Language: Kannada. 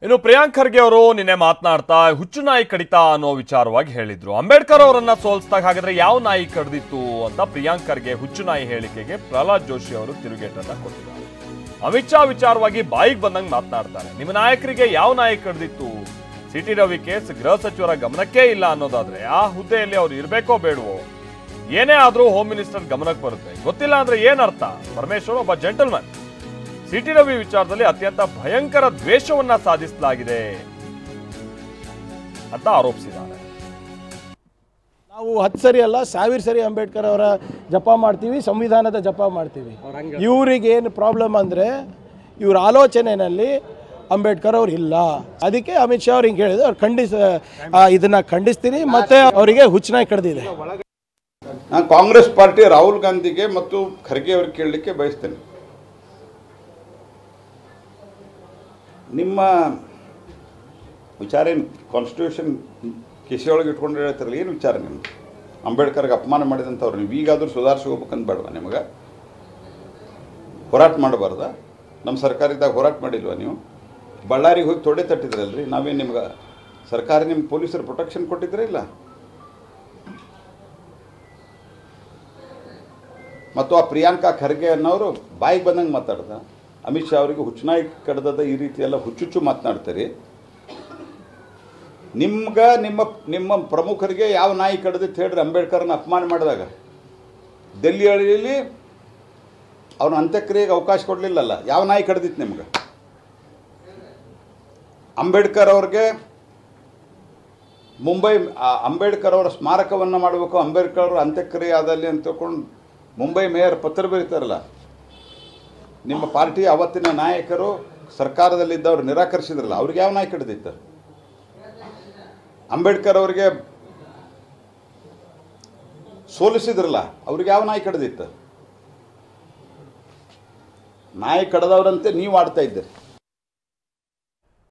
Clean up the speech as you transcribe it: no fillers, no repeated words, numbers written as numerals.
ಇನ್ನು ಪ್ರಿಯಾಂಕ್ ಖರ್ಗೆ ಅವರು ನಿನ್ನೆ ಮಾತನಾಡ್ತಾ ಹುಚ್ಚು ನಾಯಿ ಕಡಿತ ಅನ್ನೋ ವಿಚಾರವಾಗಿ ಹೇಳಿದ್ರು. ಅಂಬೇಡ್ಕರ್ ಅವರನ್ನ ಸೋಲಿಸಿದಾಗ ಹಾಗಾದ್ರೆ ಯಾವ ನಾಯಿ ಕಡಿದಿತ್ತು ಅಂತ ಪ್ರಿಯಾಂಕ್ ಖರ್ಗೆ ಹುಚ್ಚು ನಾಯಿ ಹೇಳಿಕೆಗೆ ಪ್ರಹ್ಲಾದ್ ಜೋಶಿ ಅವರು ತಿರುಗೇಟನ್ನ ಕೊಟ್ಟಿದ್ದಾರೆ. ಅಮಿತ್ ಶಾ ವಿಚಾರವಾಗಿ ಬಾಯಿಗೆ ಬಂದಂಗೆ ಮಾತನಾಡ್ತಾರೆ. ನಿಮ್ಮ ನಾಯಕರಿಗೆ ಯಾವ ನಾಯಿ ಕಡಿದಿತ್ತು? ಸಿಟಿ ರವಿ ಕೇಸ್ ಗೃಹ ಸಚಿವರ ಗಮನಕ್ಕೆ ಇಲ್ಲ ಅನ್ನೋದಾದ್ರೆ ಆ ಹುದ್ದೆಯಲ್ಲಿ ಅವ್ರು ಇರಬೇಕೋ ಬೇಡವೋ? ಏನೇ ಆದ್ರೂ ಹೋಮ್ ಮಿನಿಸ್ಟರ್ ಗಮನಕ್ಕೆ ಬರುತ್ತೆ. ಗೊತ್ತಿಲ್ಲ ಅಂದ್ರೆ ಏನರ್ಥ? ಪರಮೇಶ್ವರ್ ಒಬ್ಬ ಜೆಂಟಲ್ಮನ್. ಸಿಟಿ ರವಿ ವಿಚಾರದಲ್ಲಿ ಅತ್ಯಂತ ಭಯಂಕರ ದ್ವೇಷವನ್ನ ಸಾಧಿಸಲಾಗಿದೆ ಅಂತ ಆರೋಪಿಸಿದ್ದಾರೆ. ನಾವು 10 ಸರಿ ಅಲ್ಲ 1000 ಸರಿ ಅಂಬೇಡ್ಕರ್ ಅವರ ಜಪ ಮಾಡ್ತೀವಿ, ಸಂವಿಧಾನದ ಜಪ ಮಾಡ್ತೀವಿ. ಇವ್ರಿಗೇನು ಪ್ರಾಬ್ಲಮ್ ಅಂದರೆ ಇವ್ರ ಆಲೋಚನೆಯಲ್ಲಿ ಅಂಬೇಡ್ಕರ್ ಅವ್ರು ಇಲ್ಲ. ಅದಕ್ಕೆ ಅಮಿತ್ ಶಾ ಅವ್ರು ಹಿಂಗೆ ಹೇಳಿದ್ರು. ಅವ್ರು ಇದನ್ನ ಖಂಡಿಸ್ತೀನಿ. ಮತ್ತೆ ಅವರಿಗೆ ಹುಚ್ಚನಾಯಿ ಕಡ್ದಿದೆ. ನಾನು ಕಾಂಗ್ರೆಸ್ ಪಾರ್ಟಿ ರಾಹುಲ್ ಗಾಂಧಿಗೆ ಮತ್ತು ಖರ್ಗೆ ಅವ್ರಿಗೆ ಕೇಳಲಿಕ್ಕೆ ಬಯಸ್ತೇನೆ. ನಿಮ್ಮ ವಿಚಾರ ಏನು? ಕಾನ್ಸ್ಟಿಟ್ಯೂಷನ್ ಕಿಸೆಯೊಳಗೆ ಇಟ್ಕೊಂಡು ಹೇಳ್ತಾರಲ್ಲ, ಏನು ವಿಚಾರ ನಿಮ್ದು? ಅಂಬೇಡ್ಕರ್ಗೆ ಅಪಮಾನ ಮಾಡಿದಂಥವ್ರು ನೀವು ಈಗಾದರೂ ಸುಧಾರಿಸ್ಕೋಬೇಕಂತ ಬೇಡವಾ? ನಿಮಗೆ ಹೋರಾಟ ಮಾಡಬಾರ್ದ? ನಮ್ಮ ಸರ್ಕಾರದಾಗ ಹೋರಾಟ ಮಾಡಿಲ್ವ ನೀವು? ಬಳ್ಳಾರಿಗೆ ಹೋಗಿ ತೊಡೆ ತಟ್ಟಿದ್ರಲ್ರಿ. ನಾವೇನು ನಿಮ್ಗೆ ಸರ್ಕಾರ ನಿಮ್ಮ ಪೊಲೀಸರು ಪ್ರೊಟೆಕ್ಷನ್ ಕೊಟ್ಟಿದ್ರೆ ಇಲ್ಲ? ಮತ್ತು ಆ ಪ್ರಿಯಾಂಕಾ ಖರ್ಗೆ ಅನ್ನೋರು ಬಾಯಿಗೆ ಬಂದಂಗೆ ಮಾತಾಡ್ದ. ಅಮಿತ್ ಶಾ ಅವರಿಗೆ ಹುಚ್ಚುನಾಯಿ ಕಡ್ದದ ಈ ರೀತಿ ಎಲ್ಲ ಹುಚ್ಚುಚ್ಚು ಮಾತನಾಡ್ತೀರಿ. ನಿಮ್ಮ ಪ್ರಮುಖರಿಗೆ ಯಾವ ನಾಯಿ ಕಡ್ದಿತ್ತು ಹೇಳ್ರಿ? ಅಂಬೇಡ್ಕರ್ನ ಅಪಮಾನ ಮಾಡಿದಾಗ ದಿಲ್ಲಿಯಲ್ಲಿ ಅವನ ಅಂತ್ಯಕ್ರಿಯೆಗೆ ಅವಕಾಶ ಕೊಡಲಿಲ್ಲಲ್ಲ. ಯಾವ ನಾಯಿ ಕಡ್ದಿತ್ತು ನಿಮ್ಗೆ? ಅಂಬೇಡ್ಕರ್ ಅವ್ರಿಗೆ ಅಂಬೇಡ್ಕರ್ ಅವರ ಸ್ಮಾರಕವನ್ನು ಮಾಡಬೇಕು, ಅಂಬೇಡ್ಕರ್ ಅವರ ಅಂತ್ಯಕ್ರಿಯೆ ಆದಲ್ಲಿ ಅಂತ ತಿಳ್ಕೊಂಡು ಮುಂಬೈ ಮೇಯರ್ ಪತ್ರ ಬರೀತಾರಲ್ಲ. ನಿಮ್ಮ ಪಾರ್ಟಿಯ ಅವತ್ತಿನ ನಾಯಕರು ಸರ್ಕಾರದಲ್ಲಿದ್ದವ್ರು ನಿರಾಕರಿಸಿದ್ರಲ್ಲ, ಅವ್ರಿಗೆ ಯಾವ ನಾಯಿ ಕಡ್ದಿತ್ತು? ಅಂಬೇಡ್ಕರ್ ಅವರಿಗೆ ಸೋಲಿಸಿದ್ರಲ್ಲ, ಅವ್ರಿಗೆ ಯಾವ ನಾಯಿ ಕಡ್ದಿತ್ತು? ನಾಯಿ ಕಡ್ದವ್ರಂತೆ ನೀವು ಆಡ್ತಾ ಇದ್ದೀರಿ.